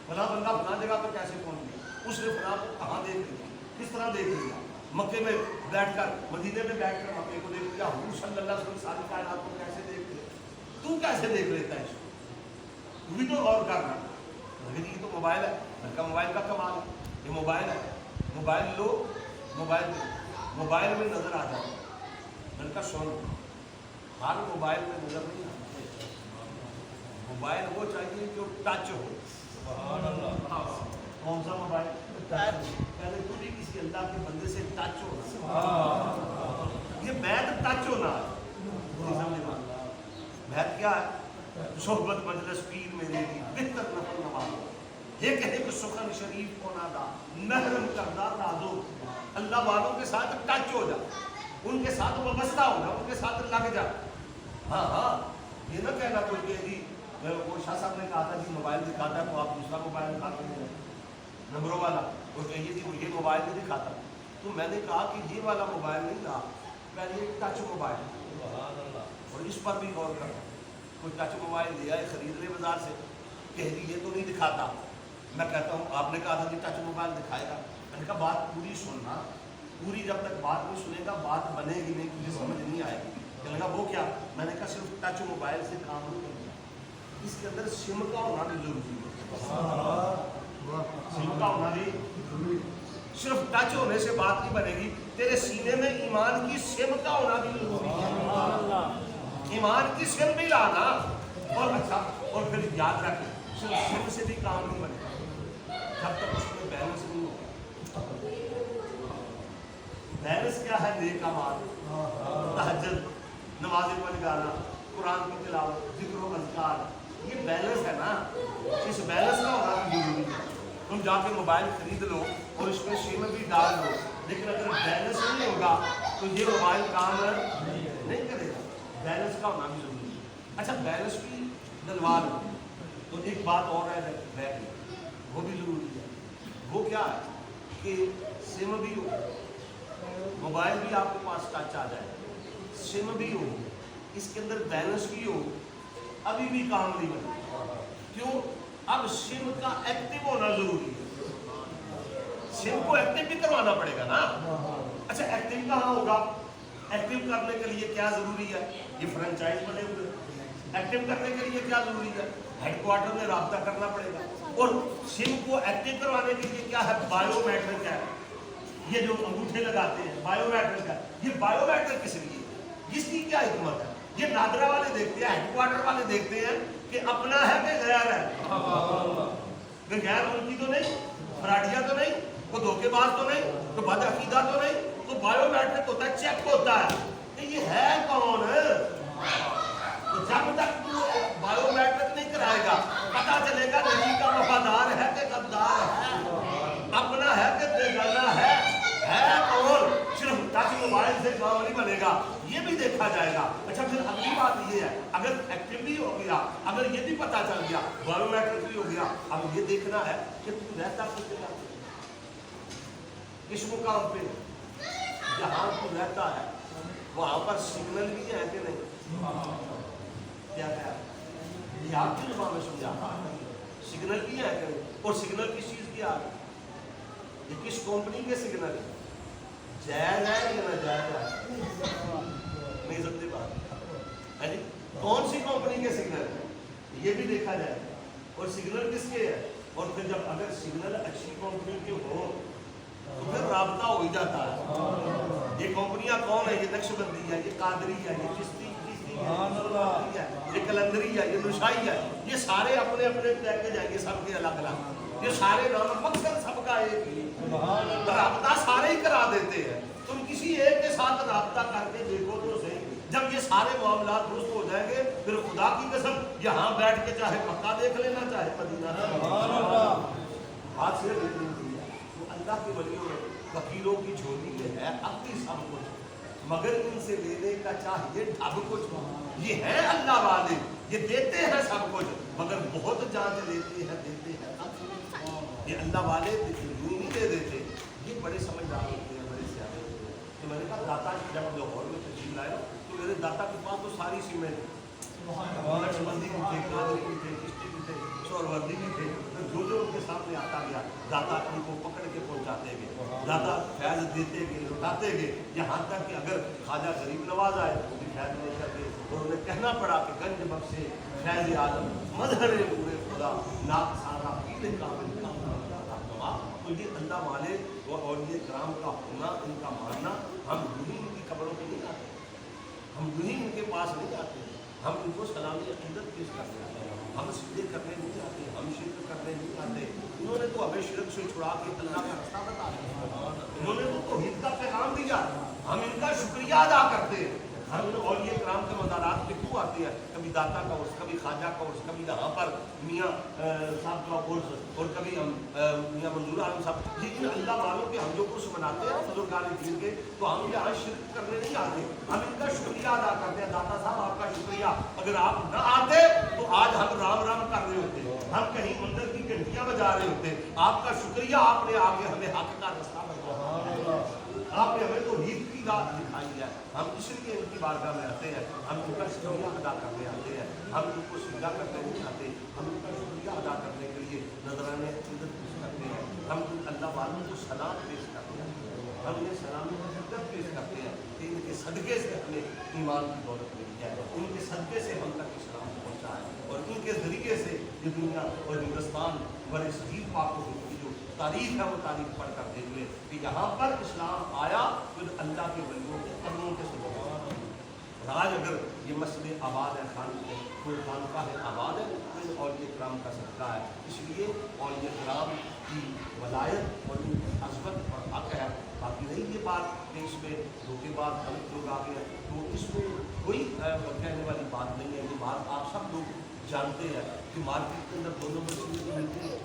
فلاں بندہ فلاں جگہ پہ کیسے پہنچ گیا؟ اس نے فلاں کو کہاں دیکھ لیا، کس طرح دیکھ لیا؟ مکے میں بیٹھ کر، مدینے میں بیٹھ کر مکے کو دیکھ لیا. حضور صلی اللہ علیہ وسلم ساری کائنات کو کیسے دیکھ لیا؟ تو کیسے دیکھ لیتا ہے اس کو؟ تو بھی تو غور کرنا. لیکن یہ تو موبائل ہے. میں کہا موبائل کا کمال ہے، یہ موبائل ہے، موبائل لو، موبائل میں نظر آ جائے. میں نے کہا سن، ہر موبائل میں نظر نہیں آتی. موبائل وہ چاہیے جو ٹچ ہو. کون سا موبائل؟ پہلے تو بھی کسی اللہ کے بندے سے ٹچ ہونا. یہ میت ٹچ ہونا ہے. میت کیا ہے؟ صحبت مجلس پیر میرے کی بہتر نفل نماز، یہ کہے کہ سخن شریف کو نادا محرم کردہ نازو. اللہ والوں کے ساتھ ٹچ ہو جائے. ان کے ساتھ وابستہ ہونا، ان کے ساتھ لگ جا. ہاں ہاں یہ نہ کہنا کوئی کہ جی وہ شاہ صاحب نے کہا تھا کہ موبائل دکھاتا ہے تو آپ دوسرا موبائل دکھاتے ہیں نمبروں والا، وہ کہیے کہ یہ موبائل نہیں دکھاتا. تو میں نے کہا کہ یہ والا موبائل نہیں تھا، پہلے ایک ٹچ موبائل، اور اس پر بھی غور کرنا. کوئی ٹچ موبائل لیا ہے خرید لے بازار سے، کہہ دی یہ تو نہیں دکھاتا. میں کہتا ہوں آپ نے کہا تھا کہ ٹچ موبائل دکھائے گا. میں نے کہا بات پوری سننا، پوری جب تک بات نہیں سنے گا بات بنے گی نہیں، تجھے سمجھ نہیں آئے گی. کہنے لگا وہ کیا؟ میں نے کہا صرف ٹچ موبائل سے کام نہیں کرنا، اس کے اندر سم کا ہونا بھی ضروری ہے. سم کا ہونا بھی صرف ٹچ ہونے سے بات نہیں بنے گی، تیرے سینے میں ایمان کی سم کا ہونا بھی ضروری ہے. ایمان کی سم بھی لانا. اور اچھا، اور پھر یاد رکھ صرف سم سے بھی کام نہیں بنے گا جب تک اس میں بیلنس نہیں ہوگا. بیلنس کیا ہے؟ نیک اعمال، تہجد، نمازیں پڑھ جانا، قرآن کی تلاوت، ذکر و اذکار، یہ بیلنس ہے نا. اس بیلنس کا ہونا بھی ضروری ہے. تم جا کے موبائل خرید لو اور اس میں سم بھی ڈال دو، لیکن اگر بیلنس نہیں ہوگا تو یہ موبائل کام نہیں کرے گا. بیلنس کا ہونا بھی ضروری ہے. اچھا بیلنس بھی ڈلوا لو تو ایک بات اور ہے بیک میں، وہ بھی ضروری ہے. وہ کیا ہے کہ سم بھی ہو، موبائل بھی آپ کے پاس ٹچ آ جائے، سم بھی ہو، اس کے اندر بیلنس بھی ہو، ابھی بھی کام نہیں بنے. کیوں؟ اب سم کا ایکٹیو ہونا ضروری ہے. سم کو ایکٹیو بھی کروانا پڑے گا نا. اچھا ایکٹیو کہاں ہوگا؟ ایکٹیو کرنے کے لیے کیا ضروری ہے؟ یہ فرنچائز بنے ہوئے. ایکٹیو کرنے کے لیے کیا ضروری ہے؟ ہیڈ کوارٹر میں رابطہ کرنا پڑے گا. اور سم کو ایکٹیو کروانے کے لیے کیا ہے؟ بایو میٹرک ہے. یہ جو انگوٹھے لگاتے ہیں بایو میٹرک ہے. یہ بایو میٹرک کس لیے؟ اس کی کیا حکمت ہے؟ یہ نادرا والے دیکھتے ہیں، ہیڈ کوارٹر والے دیکھتے ہیں کہ اپنا ہے کہ غیر ہے. کہ غیر ملکی تو نہیں، فراڈیا تو نہیں، کوئی دھوکے باز تو نہیں، کوئی بد عقیدہ تو نہیں. تو بایو میٹرک ہوتا ہے، چیک ہوتا ہے کہ یہ ہے کون. تو جب تک تو بایو میٹرک نہیں کرائے گا پتا چلے گا نبی کا وفادار ہے کہ غدار ہے، اپنا ہے کہ بیگانہ ہے کون. صرف ٹچ موبائل سے کام نہیں بنے گا، یہ بھی دیکھا جائے گا. اچھا پھر اگلی بات یہ ہے، اگر ایکٹیو بھی ہو گیا، اگر یہ بھی پتا چل گیا، بایو میٹرک بھی ہو گیا، اب یہ دیکھنا ہے کہ تم رہتا کس مقام پہ. جہاں تو رہتا ہے وہاں پر سگنل بھی ہے کہ نہیں؟ کیا ہے یہ آپ کی زبان میں سمجھا؟ سگنل بھی ہے کہ نہیں؟ اور سگنل کس چیز کی آ رہی؟ یہ کس کمپنی کے سگنل ہے؟ جائز ہے یا ناجائز ہے؟ نہیں سمجھے بات ہے جی. کون سی کمپنی کے سگنل ہے یہ بھی دیکھا جائے. اور سگنل کس کے ہے؟ اور پھر جب اگر سگنل اچھی کمپنی کے ہو تو پھر رابطہ ہو ہی جاتا ہے. یہ کمپنیاں کون ہے؟ یہ نقشبندی ہے، یہ قادری ہے، یہ چشتی ہے، یہ کلندری ہے، یہ نشائی ہے. یہ سارے اپنے اپنے پیکج ہیں، یہ سب کے الگ الگ. یہ سارے نام مقصد سب کا ایک ہی، رابطہ سارے ہی کرا دیتے ہیں. تم کسی ایک کے ساتھ رابطہ کر کے دیکھو تو صحیح. جب یہ سارے معاملات درست ہو جائیں گے پھر خدا کی قسم یہاں بیٹھ کے چاہے مکہ دیکھ لینا چاہے مدینہ. ہاتھ سے اللہ کے ولیوں میں وکیلوں کی جھولی میں ہے اپنی سب کچھ، مگر ان سے لینے کا چاہیے ڈھب کچھ. یہ ہے اللہ والے، یہ دیتے ہیں سب کچھ مگر بہت جانچ لیتے ہیں، دیتے ہیں. یہ اللہ والے یوں نہیں دے دیتے، یہ بڑے سمجھدار ہوتے ہیں، بڑے سیاح ہوتے ہیں. تو میں نے کہا داتا جب لاہور میں تشریف لائے تو میرے داتا کے پاس تو ساری سیمیں تھیں، نقشبندی بھی تھے، قادری بھی تھے، چشتی بھی تھے، سہروردی بھی تھے. جو جو ان کے سامنے آتا گیا داتا ان کو پکڑ کے پہنچاتے گئے، داتا فیض دیتے گئے، لوٹاتے گئے. یہاں تک کہ اگر خواجہ غریب نواز آئے تو بھی فیض نہیں کرتے. اور انہیں کہنا پڑا کہ گنج بخشے فیض عالم مظہر نور خدا ناک سارا پیر کامل کا. تو یہ اللہ والے اور یہ کرام کا ہونا، ان کا ماننا، ہم یوں ہی ان کی قبروں پہ نہیں آتے، ہم یوں ہی ان کے پاس نہیں آتے، ہم ان کو سلامی عقیدت پیش کرتے ہیں. ہم سجدے کرنے نہیں آتے، ہم شرک کرنے نہیں آتے. انہوں نے تو ہمیں شرک سے چھڑا کے اللہ کا راستہ بتا دیا، انہوں نے تو توحید کا پیغام دیا. ہم ان کا شکریہ ادا کرتے ہیں. ہم اولیاء کرام کے مزارات پہ کیوں آتے ہیں؟ کبھی داتا کا عرس، کبھی خواجہ کا عرس، کبھی یہاں پر میاں صاحب کا عرس، اور کبھی ہم میاں منظور عالم صاحب. لیکن اللہ والوں کے ہم جو عرس مناتے ہیں بزرگان دین کے، تو ہم یہاں شرک کرنے نہیں آتے، ہم ان کا شکریہ ادا کرتے ہیں. داتا صاحب آپ کا شکریہ، اگر آپ نہ آتے تو آج ہم رام رام کر رہے ہوتے، ہم کہیں مندر کی گھنٹیاں بجا رہے ہوتے. آپ کا شکریہ، آپ نے آگے ہمیں حق کا رستہ بتایا، آپ نے ہمیں تو عید کی رات دکھائی ہے. ہم اس لیے ان کی بارگاہ میں آتے ہیں، ہم ان کا شکریہ ادا کرنے آتے ہیں، ہم ان کو سجدہ کرنے نہیں آتے، ہم ان کا شکریہ ادا کرنے کے لیے نذرانے عقیدت پیش کرتے ہیں، ہم اللہ والوں کو سلام پیش کرتے ہیں، ہم انہیں سلام عقیدت پیش کرتے ہیں کہ ان کے صدقے سے ہمیں ایمان کی دولت ملی ہے، ان کے صدقے سے ہم تک اسلام پہنچا ہے، اور ان کے ذریعے سے یہ دنیا اور ہندوستان بڑے شہید پاک و کی جو تاریخ ہے وہ تاریخ پڑھ کر دیکھ لے کہ یہاں پر اسلام آیا پھر اللہ کے ولیوں کے قدموں کے سبب. آج اگر یہ مسجد آباد ہے، کوئی خانقاہ آباد ہے، تو اولیاء کرام کا صدقہ ہے. اس لیے اولیاء کرام کی ولایت اور ان کی عظمت اور حق ہے. باقی رہی یہ بات کہ اس میں دھوکے بعد غلط لوگ آ گئے، تو اس میں کوئی کہنے والی بات نہیں ہے. یہ بات آپ سب لوگ جانتے ہیں کہ مارکیٹ کے اندر دونوں مچھلی ملتی ہے.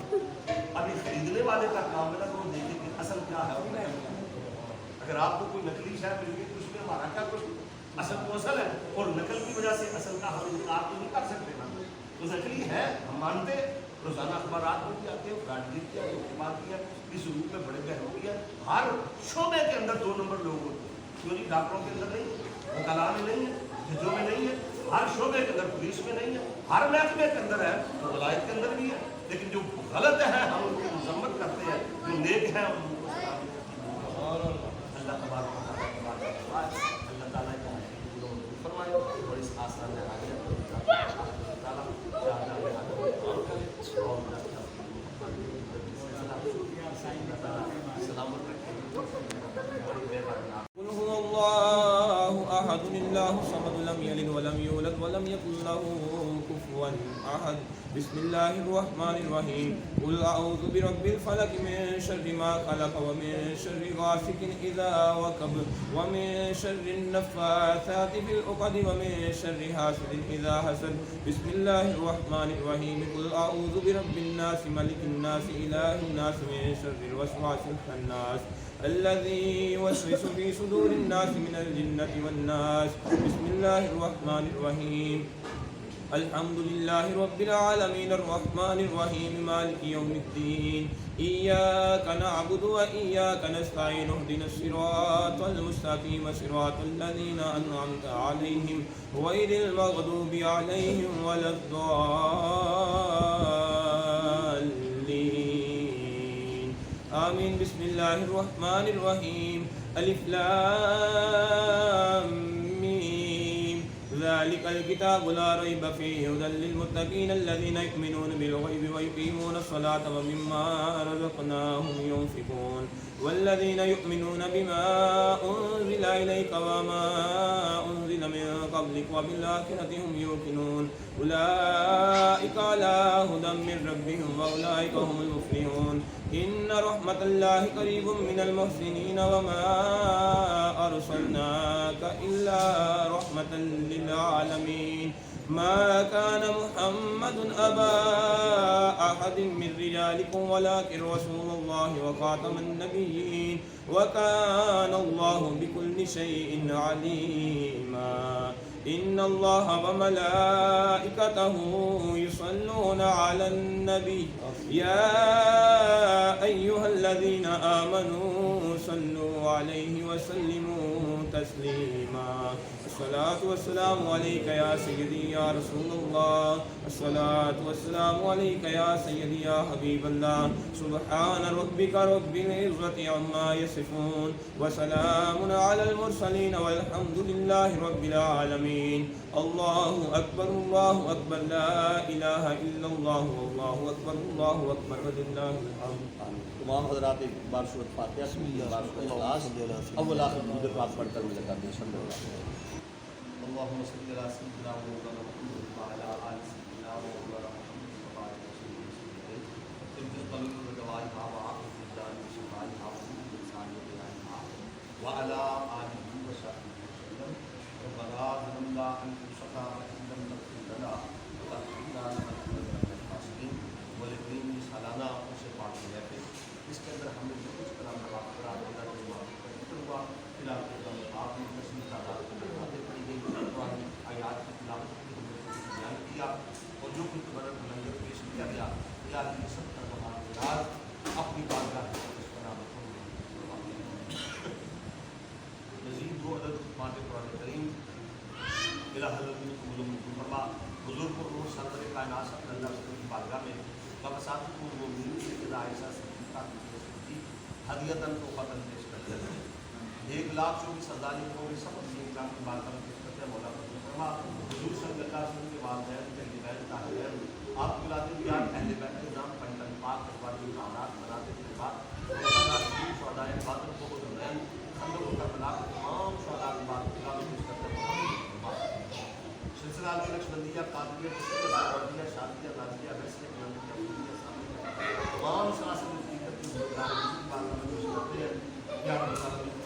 ابھی خریدنے والے کا کام ہے نا کہ وہ دیکھیں کہ اصل کیا ہے. اگر آپ کو کوئی نقلی شے مل گئی تو اس میں ہمارا کیا کچھ؟ اصل تو اصل ہے، اور نقل کی وجہ سے اصل کا ہم انکار تو نہیں کر سکتے نا. تو نقلی ہے ہم مانتے، روزانہ اخبارات میں بھی آتے ہیں، فراڈگری کی ہے، دھوکے بات کی ہے، اس روپ میں بڑے گہرے ہوئی ہے. ہر شعبے کے اندر 2 نمبر لوگ ہوتے ہیں. کیوں جی؟ ڈاکٹروں کے اندر نہیں ہے، وکلاء میں نہیں ہے، ججوں میں نہیں ہے، ہر شعبے کے اندر، پولیس میں نہیں ہے، ہر محکمے کے اندر ہے، تو ولایت کے اندر بھی ہے. لیکن جو غلط ہے ہم ان کی مذمت کرتے ہیں، جو نیک ہے ہم ان کو سلام کرتے ہیں. اللہ تبارک و تعالیٰ اللہ تعالیٰ کا فرمائے اور اس آسان میں آگے تعالیٰ سلامت رکھے. قل هو الله أحد الله الصمد لم يلد ولم يولد ولم يكن له كفوا أحد. بسم الله الرحمن الرحيم. قل أعوذ برب الفلق من شر ما خلق ومن شر غاسق إذا وقب ومن شر النفاثات في العقد ومن شر حاسد إذا حسد. بسم الله الرحمن الرحيم. قل أعوذ برب الناس ملك الناس إله الناس من شر الوسواس الخناس الذي يوسوس في صدور الناس من الجنة والناس. بسم الله الرحمن الرحيم. الحمد لله رب العالمين الرحمن الرحيم مالك يوم الدين. إياك نعبد وإياك نستعين اهدنا الصراط المستقيم صراط الذين أنعمت عليهم غير المغضوب عليهم ولا الضالين آمين. بسم الله الرحمن الرحيم. ألف لام ميم. ذلك الكتاب لا ريب فيه هدى للمتقين الذين يؤمنون بالغيب ويقيمون الصلاة ومما رزقناهم ينفقون والذين يؤمنون بما أنزل إليك وما أنزل من قبلك وبالآخرة هم يوقنون أولئك على هدى من ربهم وأولئك هم المفلحون. إن رحمة الله قريب من المحسنين وما أرسلناك إلا رحمة للعالمين. ما كان محمد أبا أحد من رجالكم ولكن رسول الله وخاتم النبيين وكان الله بكل شيء عليما. إن الله وملائكته يصلون على النبي يا أيها الذين آمنوا صلوا عليه وسلموا تسليما. الصلاة والسلام عليك يا سيدي يا رسول الله. الصلاة والسلام عليك يا سيدي يا حبيب الله. سبحان ربك رب العزة عما يصفون وسلام على المرسلين والحمد لله رب العالمين. الله أكبر الله أكبر لا إله إلا الله والله أكبر الله أكبر ولله الحمد. تمام حضرات ایک بار سورۃ فاتحہ کی بار سورۃ اخلاص اول آخر درود پاک پڑھ کر ملے کرتے ہیں. صلی اللہ اللهم صل على سيدنا مولانا محمد وعلى آل سيدنا مولانا محمد وعلى آل سيدنا محمد وعلى آله وصحبه وسلم. ربنا الہی سب کا نماز اپنی بارگاہ میں اس پر نام مزید دو عدد ماتے قرآن کریم الہ العالمین کو ملوم فرما حضور کو روح سرور کائنات صلی اللہ علیہ وسلم کی بارگاہ میں بابسات کو مومنین سے جدا عیسیٰ صدیقہ کی ہدیتاً توفاتاً پیش کرتے ہیں 1,24,000 کو بھی سب اپنی امکان کی بارگاہ میں پیش کرتے ہیں مولا فرما حضور صلی اللہ علیہ وسلم کے والدین طیبین طاہرین آپ کی اولاد دیار اہل بیت نظام پنڈن پاک ازواج اولاد مناظر کے بعد شہدائے بدر کو حضورین خندق و کربلا کے تمام شہداء کی بارگاہ میں پیش کرتے ہیں سلسلہ نقشبندیہ قادریہ قصیدہ شادیہ نازیہ ویسے تمام سلاسل حقیقت کی بارگاہ میں پیش کرتے ہیں یا رب العالمین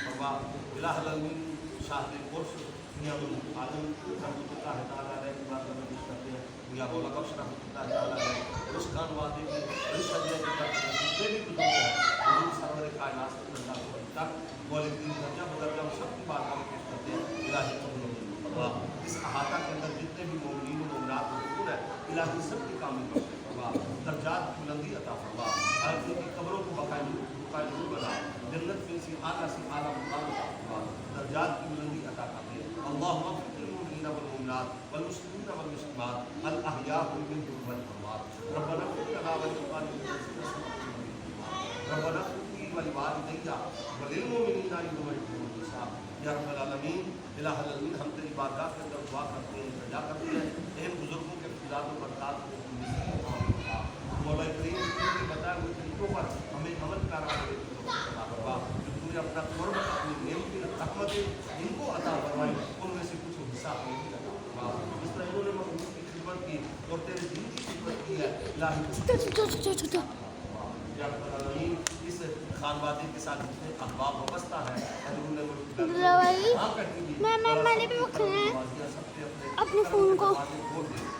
فرما الہ العالمین شاہد قرص نعم العالم رحمۃ اللہ تعالیٰ علیہ کی بارگاہ میں پیش کرتے ہیں یا مولا بخش رحمۃ اللہ تعالیٰ علیہ رشکان وادی کی رشدیہ کی طرف جتنے بھی بزرگ ہیں حضور سرور کائنات صلی اللہ علیہ وسلم تک والدین درجہ بدرجہ سب کی بارگاہ میں پیش کرتے ہیں الہی قبول اس احاطہ کے اندر جتنے بھی مومنین و مومنات موجود ہیں الہی سب کی کامل بخش فرما درجات کی بلندی عطا فرما ہر ان کی قبروں کو بقائے نور بنا جنت میں سے اعلیٰ مقام عطا فرما درجات کی بلندی عطا کرتے اللہم اغفر للمؤمنین والمؤمنات والمسلمین والمسلمات الاحیاء منهم والاموات ربنا اغفر لنا ولإخواننا ربنا اغفر لي ولوالدي وللمؤمنین یوم یقوم الحساب یا رب العالمین الہ العالمین ہم تیری بارگاہ کے اندر دعا کرتے ہیں التجا کرتے ہیں اے بزرگوں کے فضاد و برکات کو مولا کریم نے بتایا ہوئے طریقوں پر ہمیں عمل کرنا ہے جو تم نے اپنا قرب اپنی نعمت کی رحمت ان کو عطا فرمائی ان میں سے کچھ حصہ ہمیں بھی عطا فرما جس طرح انہوں نے مخلوق کی خدمت کی اور تیرے دین کی خدمت کی ہے الہی یا رب العالمین اس خانوادے کے ساتھ جتنے احباب وابستہ ہیں میں نے بھی رکھنا ہے اپنے فون کو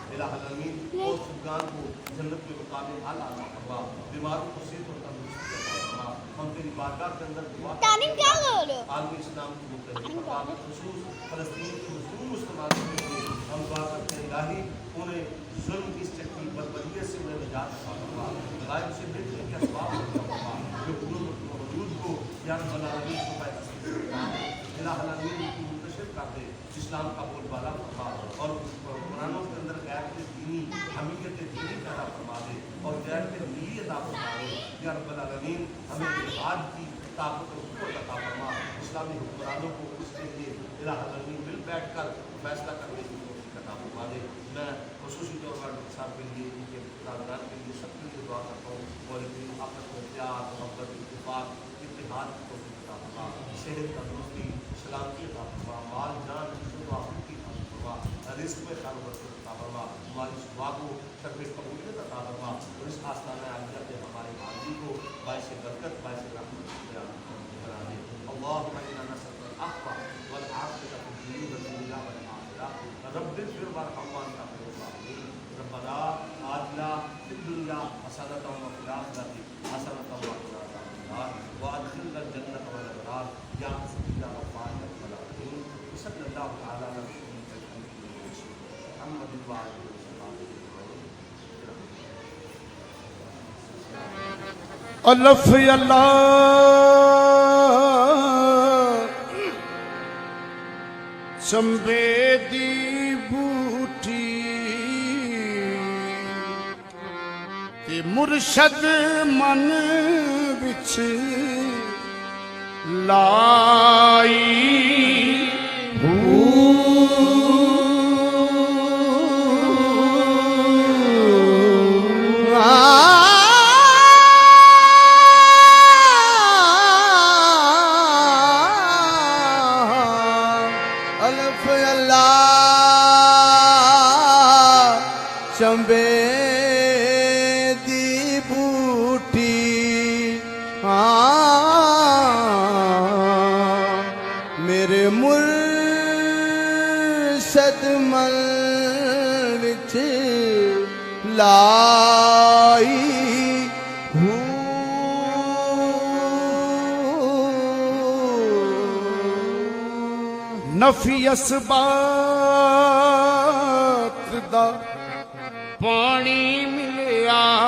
الہ العالمین اور شکران کو جنت کے مقابل اعلیٰ فرما بیماروں کو صحت اور تندرستی عطا فرما ہم تیری بارگاہ کے اندر دعا تعلیم کیا کرو عالم اسلام کی مختلف مقام خصوص فلسطین کے مظلوم مسلمانوں کے لیے ہم دعا کرتے ہیں الہی انہیں ظلم کی اس چکی بربریت سے انہیں نجات عطا فرما غائب سے بہتری کے اسباب عطا فرما جو وجود کو یا رب العالمین صبح الہ العالمین کی منتشر کر دے اسلام کا بول بالا فرما اور قرآنوں کے اندر غیر کے دینی حمیت دینی پیدا فرما دے اور غیر کے ملی عطا فرما دے یا رب العالمین ہمیں جہاد کی طاقت اور قوت عطا فرما اسلامی حکمرانوں کو اس کے لیے الہ العالمین مل بیٹھ کر فیصلہ کرنے کی توفیق عطا فرما دے میں خصوصی طور پر ڈاکٹر صاحب کے لیے ان کے خاندان کے لیے سب کے لیے دعا کرتا ہوں اور آپس میں پیار محبت اتفاق اتحاد کی توفیق عطا فرما صحت تندرستی سلامتی عطا فرما مال جان عزت و آفت کی عطا فرما رزق میں خیر و برکت عطا فرما ہماری صبح کو شرف قبولیت عطا فرما اور اس آستانہ عالیہ پہ ہمارے ماضی کو باعث برکت باعث رحمت بنا دے اللہم انا نسألک العفو والعافیۃ فی الدین والدنیا والآخرہ رب اغفر وارحم وانت خیر الراحمین ربنا آتنا فی الدنیا حسنۃ وفی الآخرۃ حسنۃ وقنا عذاب النار وادخلنا الجنۃ والابرار یا سید غفار العالمین صلی اللہ تعالی علی محمد وعلی الف اللہ چمبے دی بوٹی تے مرشد من وچ لائی چمبے دی بوٹی میرے مرشد مل وچ لائی نفی اسبات دا پانی ملیا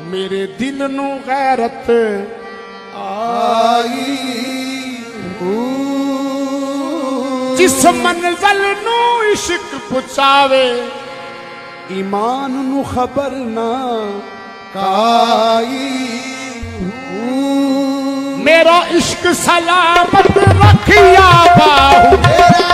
ਮੇਰੇ ਦਿਲ ਨੂੰ ਗੈਰਤ ਆਈ ਜਿਸ ਮੰਜ਼ਲ ਨੂੰ ਇਸ਼ਕ ਪੁਚਾਵੇ ਈਮਾਨ ਨੂੰ ਖਬਰ ਨਾ ਕਾਈ ਮੇਰਾ ਇਸ਼ਕ ਸਲਾਮਤ ਰੱਖਿਆ ਬਾਹੂ ਮੇਰਾ